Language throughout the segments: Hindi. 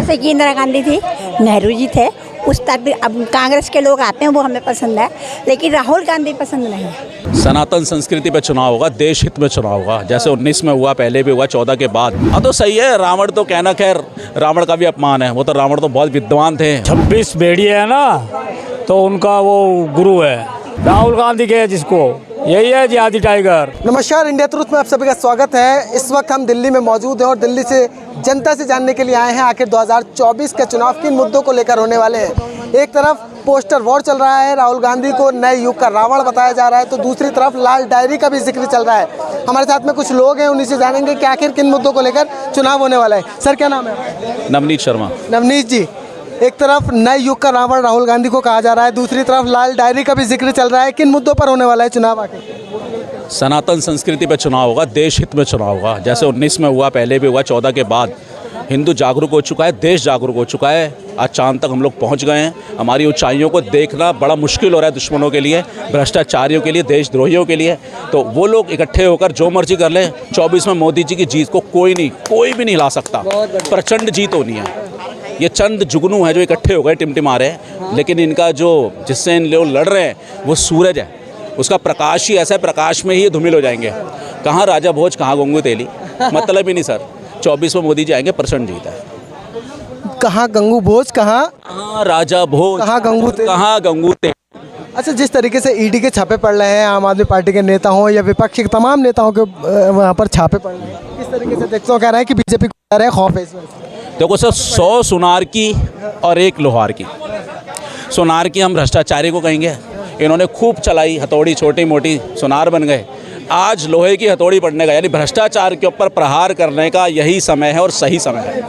जैसे कि इंदिरा गांधी थी, नेहरू जी थे, उस टाइप अब कांग्रेस के लोग आते हैं वो हमें पसंद है, लेकिन राहुल गांधी पसंद नहीं है। सनातन संस्कृति पे चुनाव होगा, देश हित में चुनाव होगा, जैसे 19 में हुआ, पहले भी हुआ, 14 के बाद। हाँ तो सही है। रावण तो कहना, खैर रावण का भी अपमान है, वो तो रावण तो बहुत विद्वान थे। 26 भेड़िए है ना, तो उनका वो गुरु है राहुल गांधी के, जिसको यही है जिहादी टाइगर। नमस्कार, इंडिया ट्रुथ में आप सभी का स्वागत है। इस वक्त हम दिल्ली में मौजूद हैं और दिल्ली से जनता से जानने के लिए आए हैं आखिर 2024 के चुनाव किन मुद्दों को लेकर होने वाले हैं। एक तरफ पोस्टर वॉर चल रहा है, राहुल गांधी को नए युग का रावण बताया जा रहा है, तो दूसरी तरफ लाल डायरी का भी जिक्र चल रहा है। हमारे साथ में कुछ लोग हैं, उन्हीं से जानेंगे कि आखिर किन मुद्दों को लेकर चुनाव होने वाला है। सर क्या नाम है? नवनीत शर्मा। नवनीत जी, एक तरफ नए युग का रावण राहुल गांधी को कहा जा रहा है, दूसरी तरफ लाल डायरी का भी जिक्र चल रहा है। किन मुद्दों पर होने वाला है चुनाव आखिर? सनातन संस्कृति पे चुनाव होगा, देश हित में चुनाव होगा, जैसे 19 में हुआ, पहले भी हुआ, 14 के बाद। हिंदू जागरूक हो चुका है, देश जागरूक हो चुका है। आज चांद तक हम लोग पहुंच गए हैं। हमारी ऊंचाइयों को देखना बड़ा मुश्किल हो रहा है दुश्मनों के लिए, भ्रष्टाचारियों के लिए, देशद्रोहियों के लिए। तो वो लोग इकट्ठे होकर जो मर्जी कर लें। 24 में मोदी जी की जीत को कोई भी नहीं हिला सकता। प्रचंड जीत होनी है। ये चंद जुगनू हैं जो इकट्ठे हो गए, टिमटिमा रहे हैं, लेकिन इनका जो जिससे इन लोग लड़ रहे हैं वो सूरज है। उसका प्रकाश ही ऐसा है, प्रकाश में ही ये धूमिल हो जाएंगे। कहाँ राजा भोज, कहाँ गंगू तेली, मतलब ही नहीं सर। 24 में मोदी जी आएंगे, प्रचंड जीत है। कहाँ गंगू भोज, कहाँ राजा भोज, कहाँ गंगू तेली, कहाँ गंगू तेली। अच्छा, जिस तरीके से ईडी के छापे पड़ रहे हैं, आम आदमी पार्टी के नेता हों या विपक्ष के तमाम नेताओं के वहाँ पर छापे पड़ रहे हैं, किस तरीके से देखते हो? कह रहे हैं कि बीजेपी को डर है, खौफ है इसमें। देखो सर, 100 सुनार की और 1 लोहार की। सुनार की हम भ्रष्टाचारी को कहेंगे, इन्होंने खूब चलाई हथौड़ी, छोटी मोटी सुनार बन गए। आज लोहे की हथौड़ी पड़ने का, यानी भ्रष्टाचार के ऊपर प्रहार करने का यही समय है और सही समय है।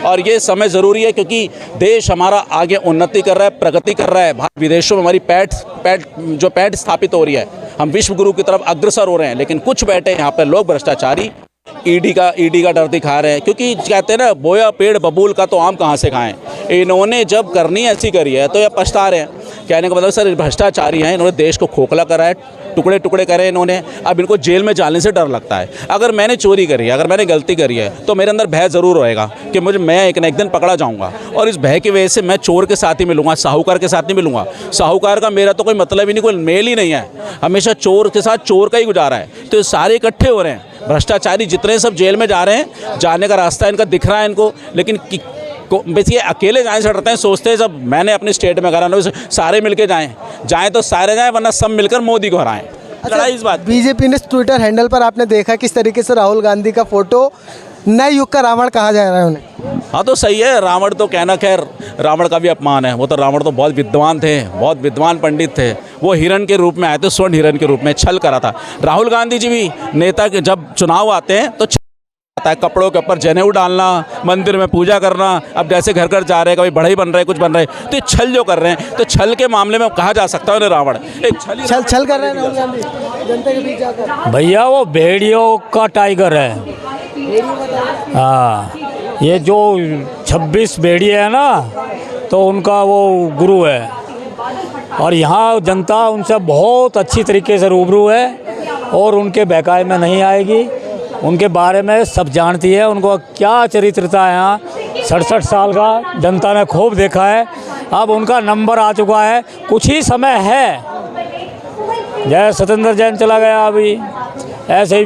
और ये समय ज़रूरी है क्योंकि देश हमारा आगे उन्नति कर रहा है, प्रगति कर रहा है। विदेशों में हमारी पैठ स्थापित हो रही है। हम विश्व गुरु की तरफ अग्रसर हो रहे हैं, लेकिन कुछ बैठे यहाँ पर लोग भ्रष्टाचारी ईडी का डर दिखा रहे हैं। क्योंकि कहते हैं ना, बोया पेड़ बबूल का तो आम कहाँ से खाएं। इन्होंने जब करनी ऐसी करी है तो ये पछता रहे हैं। कहने का मतलब सर, भ्रष्टाचारी हैं, इन्होंने देश को खोखला करा है, टुकड़े टुकड़े करे इन्होंने। अब इनको जेल में जाने से डर लगता है। अगर मैंने चोरी करी है, अगर मैंने गलती करी है, तो मेरे अंदर भय ज़रूर रहेगा कि मैं एक न एक दिन पकड़ा जाऊंगा। और इस भय की वजह से मैं चोर के साथ ही मिलूंगा, साहूकार के साथ नहीं मिलूंगा। साहूकार का मेरा तो कोई मतलब ही नहीं, कोई मेल ही नहीं है। हमेशा चोर के साथ चोर का ही गुजारा है। तो ये सारे इकट्ठे हो रहे हैं, भ्रष्टाचारी जितने सब जेल में जा रहे हैं। जाने का रास्ता इनका दिख रहा है इनको, लेकिन बेसिए अकेले जाने से डरते हैं। सोचते हैं जब मैंने अपनी स्टेट में करा, सारे मिलके जाएं तो सारे जाएं, वरना सब मिलकर मोदी को हराएं। अच्छा, इस बात बीजेपी ने ट्विटर हैंडल पर आपने देखा किस तरीके से राहुल गांधी का फोटो नए युग का रावण कहा जा रहा है उन्हें। हाँ तो सही है। रावण तो कहना, खैर रावण का भी अपमान है। वो तो रावण तो बहुत विद्वान थे, बहुत विद्वान पंडित थे। वो हिरण के रूप में आए थे, स्वर्ण हिरण के रूप में छल करा था। राहुल गांधी जी भी नेता के जब चुनाव आते हैं तो आता है, कपड़ों के ऊपर जनेऊ डालना, मंदिर में पूजा करना। अब जैसे घर घर जा रहे हैं, कभी बढ़ई बन रहे हैं, कुछ बन रहे हैं, तो ये छल जो कर रहे हैं, तो छल के मामले में कहा जा सकता है उन्हें रावण। एक छल कर रहे हैं राहुल गांधी जनता के बीच जाकर। भैया वो भेड़ियों का टाइगर है। हाँ, ये जो 26 भेड़िए है ना, तो उनका वो गुरु है। और यहाँ जनता उनसे बहुत अच्छी तरीके से रूबरू है और उनके बहकावे में नहीं आएगी। उनके बारे में सब जानती है, उनको क्या चरित्रता है। यहाँ 67 साल का जनता ने खूब देखा है। अब उनका नंबर आ चुका है, कुछ ही समय है। जैसे सत्येंद्र जैन चला गया, अभी ऐसे ही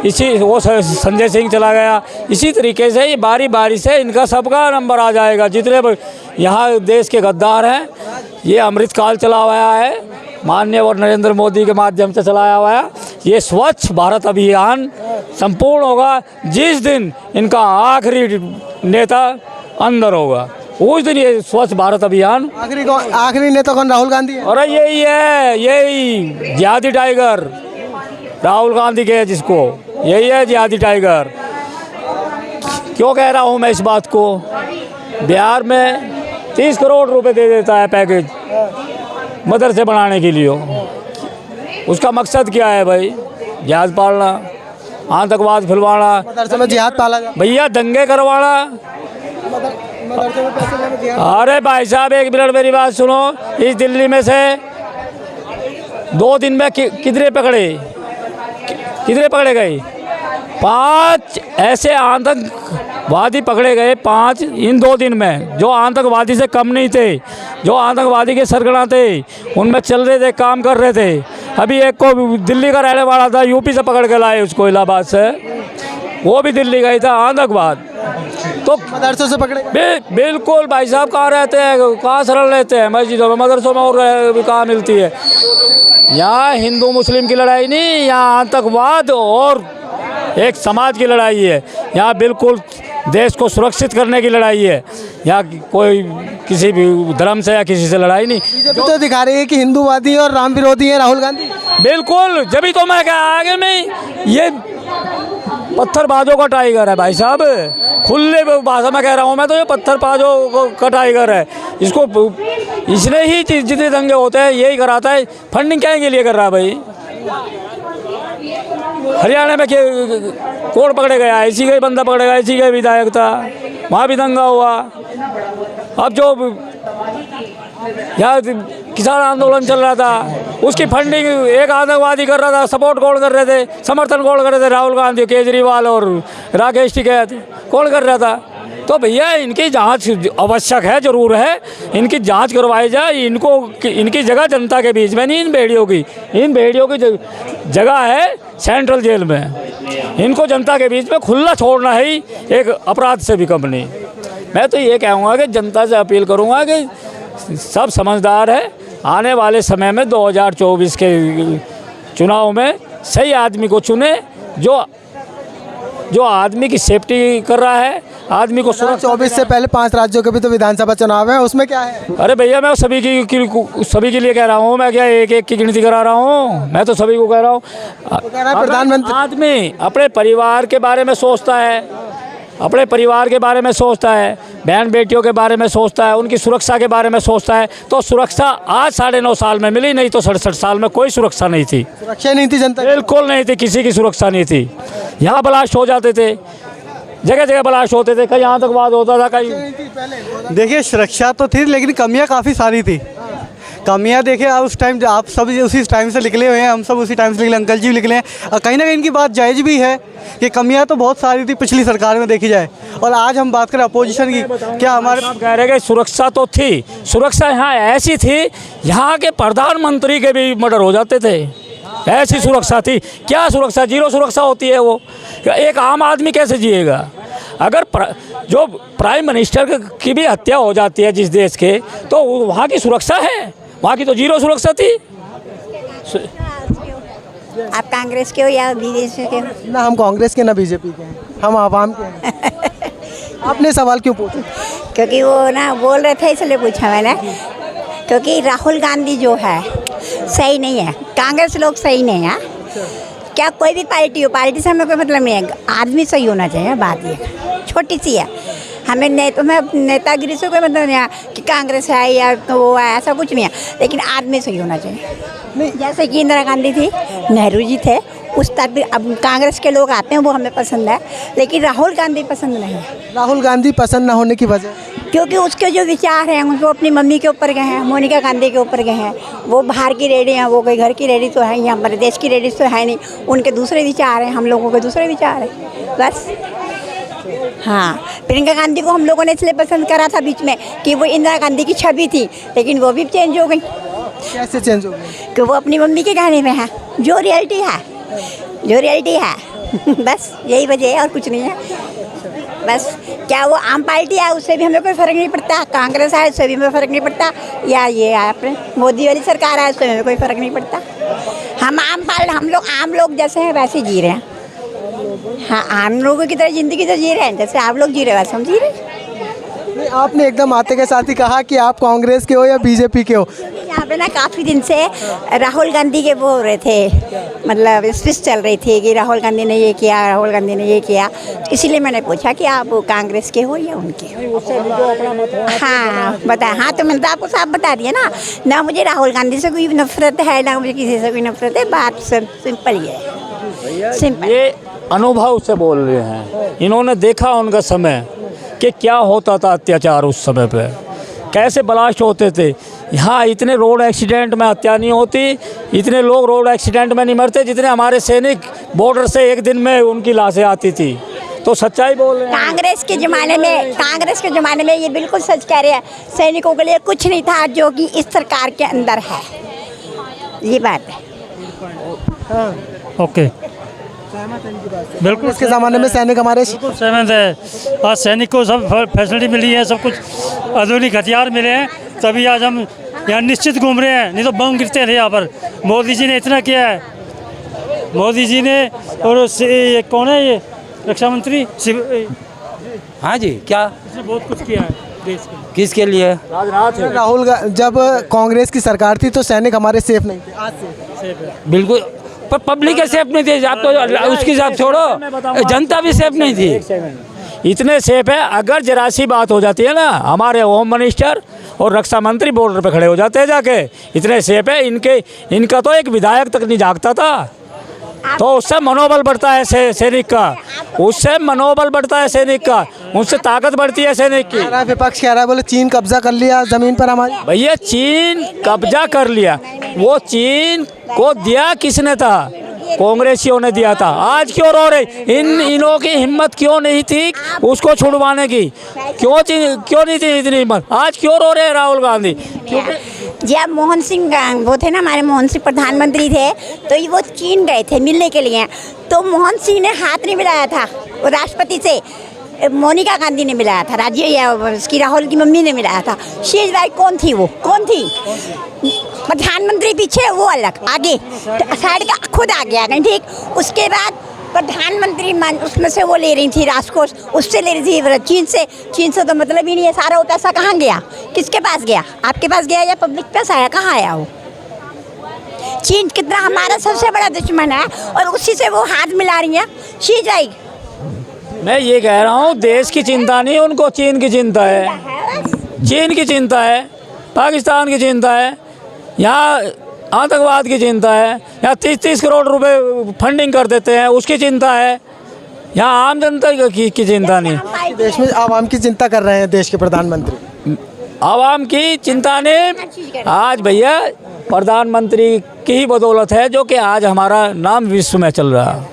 संजय सिंह चला गया। इसी तरीके से ये बारी बारी से इनका सबका नंबर आ जाएगा। जितने यहाँ देश के गद्दार हैं, ये अमृतकाल चला हुआ है, माननीय और नरेंद्र मोदी के माध्यम से चलाया हुआ है। ये स्वच्छ भारत अभियान संपूर्ण होगा जिस दिन इनका आखिरी नेता अंदर होगा, उस दिन ये स्वच्छ भारत अभियान। आखिरी नेता कौन? राहुल गांधी है। अरे यही है, यही जिहादी टाइगर राहुल गांधी के, जिसको यही है जिहादी टाइगर। क्यों कह रहा हूँ मैं इस बात को? बिहार में 30 करोड़ रुपए दे देता है पैकेज मदरसे बनाने के लिए। उसका मकसद क्या है भाई? जिहाद पालना, आतंकवाद फैलवाना, मदरसे में जिहाद पाला जाए भैया, दंगे करवाना। अरे भाई साहब, एक मिनट मेरी बात सुनो। इस दिल्ली में से 2 दिन में कितने पकड़े गए? 5 ऐसे वादी पकड़े गए 5 इन 2 दिन में, जो आतंकवादी से कम नहीं थे, जो आतंकवादी के सरगना थे, उनमें चल रहे थे, काम कर रहे थे। अभी एक को दिल्ली का रहने वाला था, यूपी से पकड़ के लाए उसको, इलाहाबाद से, वो भी दिल्ली गई था, आतंकवाद। तो मदरसों से पकड़े गए। बिल्कुल भाई साहब, कहाँ रहते हैं, कहाँ शरण लेते हैं, मस्जिदों में, मदरसों में, और कहाँ मिलती है। यहाँ हिंदू मुस्लिम की लड़ाई नहीं, यहाँ आतंकवाद और एक समाज की लड़ाई है। यहाँ बिल्कुल देश को सुरक्षित करने की लड़ाई है। यहाँ कोई किसी भी धर्म से या किसी से लड़ाई नहीं। बीजेपी तो दिखा रही है कि हिंदूवादी और राम विरोधी है राहुल गांधी। बिल्कुल, जब ही तो मैं क्या आगे में ये पत्थरबाजों का टाइगर है भाई साहब, खुले भाषा में कह रहा हूँ मैं, तो ये पत्थरबाजों का टाइगर है। इसको इसने ही जितने दंगे होते हैं यही कराता है। फंडिंग क्या के लिए कर रहा है भाई? हरियाणा में कौन पकड़े गया? इसी का ही बंदा पकड़े गया, इसी का विधायक था, वहाँ भी दंगा हुआ। अब जो यहाँ किसान आंदोलन चल रहा था, उसकी फंडिंग एक आतंकवादी कर रहा था, सपोर्ट कौन कर रहे थे, समर्थन कौन कर रहे थे? राहुल गांधी, केजरीवाल और राकेश टिकैत, कौन कर रहा था? तो भैया इनकी जांच आवश्यक है, ज़रूर है, इनकी जांच करवाई जाए। इनकी जगह जनता के बीच में नहीं, इन भेड़ियों की जगह है सेंट्रल जेल में। इनको जनता के बीच में खुला छोड़ना है ही एक अपराध से भी कम नहीं। मैं तो ये कहूँगा कि जनता से अपील करूँगा कि सब समझदार है, आने वाले समय में 2024 के चुनाव में सही आदमी को चुने, जो आदमी की सेफ्टी कर रहा है, आदमी को सुरक्षा। 24 से पहले 5 राज्यों के भी तो विधानसभा चुनाव है, उसमें क्या है? अरे भैया, मैं सभी के लिए कह रहा हूँ, मैं क्या एक की गिनती करा रहा हूँ? मैं तो सभी को कह रहा हूँ। प्रधानमंत्री आदमी अपने परिवार के बारे में सोचता है, अपने परिवार के बारे में सोचता है, बहन बेटियों के बारे में सोचता है, उनकी सुरक्षा के बारे में सोचता है। तो सुरक्षा आज 9.5 साल में मिली, नहीं तो 67 साल में कोई सुरक्षा नहीं थी। सुरक्षा नहीं थी जनता, बिल्कुल नहीं थी, किसी की सुरक्षा नहीं थी। यहाँ ब्लास्ट हो जाते थे, जगह जगह ब्लास्ट होते थे, कहीं आतंकवाद होता था, कहीं। देखिए, सुरक्षा तो थी लेकिन कमियां काफ़ी सारी थी। कमियां देखिए, उस टाइम आप सब उसी टाइम से निकले हुए हैं, हम सब उसी टाइम से निकले, अंकल जी भी निकले हैं, और कहीं ना कहीं इनकी बात जायज़ भी है कि कमियां तो बहुत सारी थी पिछली सरकार में देखी जाए। और आज हम बात करें अपोजिशन की, क्या हमारे आप कह रहे हैं कि सुरक्षा तो थी, सुरक्षा यहाँ ऐसी थी, यहाँ के प्रधानमंत्री के भी मर्डर हो जाते थे, ऐसी सुरक्षा थी। क्या सुरक्षा? जीरो सुरक्षा होती है वो। एक आम आदमी कैसे जिएगा? अगर जो प्राइम मिनिस्टर की भी हत्या हो जाती है जिस देश के, तो वहाँ की सुरक्षा है? वहाँ की तो जीरो सुरक्षा थी। आप कांग्रेस के हो या बीजेपी के हो? ना हम कांग्रेस के ना बीजेपी के हैं, हम आवाम के हैं। आपने सवाल क्यों पूछा? क्योंकि वो ना बोल रहे थे इसलिए पूछा मैंने, क्योंकि राहुल गांधी जो है सही नहीं है, कांग्रेस लोग सही नहीं है। क्या कोई भी पार्टी हो, पार्टी से हमें कोई मतलब नहीं है, आदमी सही होना चाहिए। बात ये छोटी सी है, हमें नेतागिरी से कोई मतलब नहीं है कि कांग्रेस है या तो वो है, ऐसा कुछ नहीं है, लेकिन आदमी सही होना चाहिए। नहीं, जैसे कि इंदिरा गांधी थी, नेहरू जी थे, उस तक भी अब कांग्रेस के लोग आते हैं, वो हमें पसंद है, लेकिन राहुल गांधी पसंद नहीं है। राहुल गांधी पसंद ना होने की वजह? क्योंकि उसके जो विचार हैं वो अपनी मम्मी के ऊपर गए हैं, मोनिका गांधी के ऊपर गए हैं। वो बाहर की रेडी हैं, वो कोई घर की रेडी तो है ही, हमारे देश की रेडी तो है नहीं। उनके दूसरे विचार हैं, हम लोगों के दूसरे विचार हैं, बस। हाँ, प्रियंका गांधी को हम लोगों ने इसलिए पसंद करा था बीच में कि वो इंदिरा गांधी की छवि थी, लेकिन वो भी चेंज हो गई। कैसे चेंज हो गई? कि वो अपनी मम्मी के कहने में है, जो रियलिटी है बस यही वजह है और कुछ नहीं है। बस क्या वो आम पार्टी है, उससे भी हमें कोई फ़र्क नहीं पड़ता, कांग्रेस है उससे भी हमें फ़र्क नहीं पड़ता, या ये है अपने मोदी वाली सरकार है उससे हमें कोई फ़र्क नहीं पड़ता। हम आम लोग जैसे हैं वैसे जी रहे हैं। हाँ, आम लोगों की तरह ज़िंदगी तो जी रहे हैं, जैसे आप लोग जी रहे हैं वैसे हम जी रहे हैं। नहीं, आपने एकदम आते के साथ ही कहा कि आप कांग्रेस के हो या बीजेपी के हो। यहाँ पे ना काफ़ी दिन से राहुल गांधी के वो हो रहे थे, मतलब स्पीच चल रही थी कि राहुल गांधी ने ये किया, राहुल गांधी ने ये किया, इसीलिए मैंने पूछा कि आप कांग्रेस के हो या उनके हो। हाँ बताया, हाँ तो मैंने तो आपको साफ बता दिया ना मुझे राहुल गांधी से कोई नफरत है, ना मुझे किसी से कोई नफरत है, बात सिंपल ही है, सिंपल। ये अनुभव से बोल रहे हैं, इन्होंने देखा उनका समय कि क्या होता था अत्याचार उस समय पे, कैसे ब्लास्ट होते थे। यहाँ इतने रोड एक्सीडेंट में हत्या नहीं होती, इतने लोग रोड एक्सीडेंट में नहीं मरते जितने हमारे सैनिक बॉर्डर से एक दिन में उनकी लाशें आती थी। तो सच्चाई बोल रहे हैं। कांग्रेस के ज़माने में ये बिल्कुल सच कह रहे हैं, सैनिकों के लिए कुछ नहीं था जो कि इस सरकार के अंदर है, ये बात है। ओके, बिल्कुल इसके ज़माने में सैनिक हमारे बिल्कुल सहमत है। आज सैनिक को सब फैसिलिटी मिली है, सब कुछ आधुनिक हथियार मिले हैं, तभी आज हम यहाँ निश्चित घूम रहे हैं, नहीं तो बम गिरते थे यहाँ पर। मोदी जी ने इतना किया है, मोदी जी ने। और ये कौन है ये रक्षा मंत्री हाँ जी, क्या इसने बहुत कुछ किया है देश के लिए। किसके लिए? राहुल जब कांग्रेस की सरकार थी तो सैनिक हमारे सेफ नहीं थे, आज से बिल्कुल, पर पब्लिक के सेफ नहीं थी। आप तो उसकी हिसाब छोड़ो, जनता भी सेफ नहीं थी। इतने सेफ है, अगर जरा सी बात हो जाती है ना, हमारे होम मिनिस्टर और रक्षा मंत्री बॉर्डर पे खड़े हो जाते हैं जाके। इतने सेफ है, इनका तो एक विधायक तक नहीं जागता था। तो उससे मनोबल बढ़ता है सैनिक का, उससे मनोबल बढ़ता है सैनिक का, उससे ताकत बढ़ती है सैनिक की। विपक्ष कह रहा है, बोले चीन कब्जा कर लिया ज़मीन पर हमारी। भैया चीन कब्जा कर लिया, वो चीन को दिया किसने था? कांग्रेसियों ने दिया था। आज क्यों रो रहे? इनों की हिम्मत क्यों नहीं थी उसको छुड़वाने की? क्यों नहीं थी इतनी हिम्मत? आज क्यों रो रहे हैं राहुल गांधी? जब मोहन सिंह वो थे ना, हमारे मोहन सिंह प्रधानमंत्री थे, तो ये वो चीन गए थे मिलने के लिए, तो मोहन सिंह ने हाथ नहीं मिलाया था वो राष्ट्रपति से, मोनिका गांधी ने मिलाया था, राज्य या उसकी राहुल की मम्मी ने मिलाया था। शीज भाई कौन थी? वो कौन थी? प्रधानमंत्री पीछे, वो अलग आगे साइड का खुद आगे आ गई, ठीक। उसके बाद प्रधानमंत्री उसमें से वो ले रही थी राजकोष, उससे ले रही थी चीन से तो मतलब ही नहीं है। सारा वो पैसा कहाँ गया? किसके पास गया? आपके पास गया या पब्लिक पास आया? कहाँ आया वो? चीन कितना हमारा सबसे बड़ा दुश्मन है और उसी से वो हाथ मिला रही है शी जाएगी। मैं ये कह रहा हूँ, देश की चिंता नहीं, उनको चीन की चिंता है। चीन की चिंता है, पाकिस्तान की चिंता है, यहाँ आतंकवाद की चिंता है, यहाँ 30-30 करोड़ रुपए फंडिंग कर देते हैं, उसकी चिंता है। यहाँ आम जनता की चिंता नहीं। देश में आवाम की चिंता कर रहे हैं देश के प्रधानमंत्री। आवाम की चिंता नहीं, आज भैया प्रधानमंत्री की ही बदौलत है जो कि आज हमारा नाम विश्व में चल रहा है।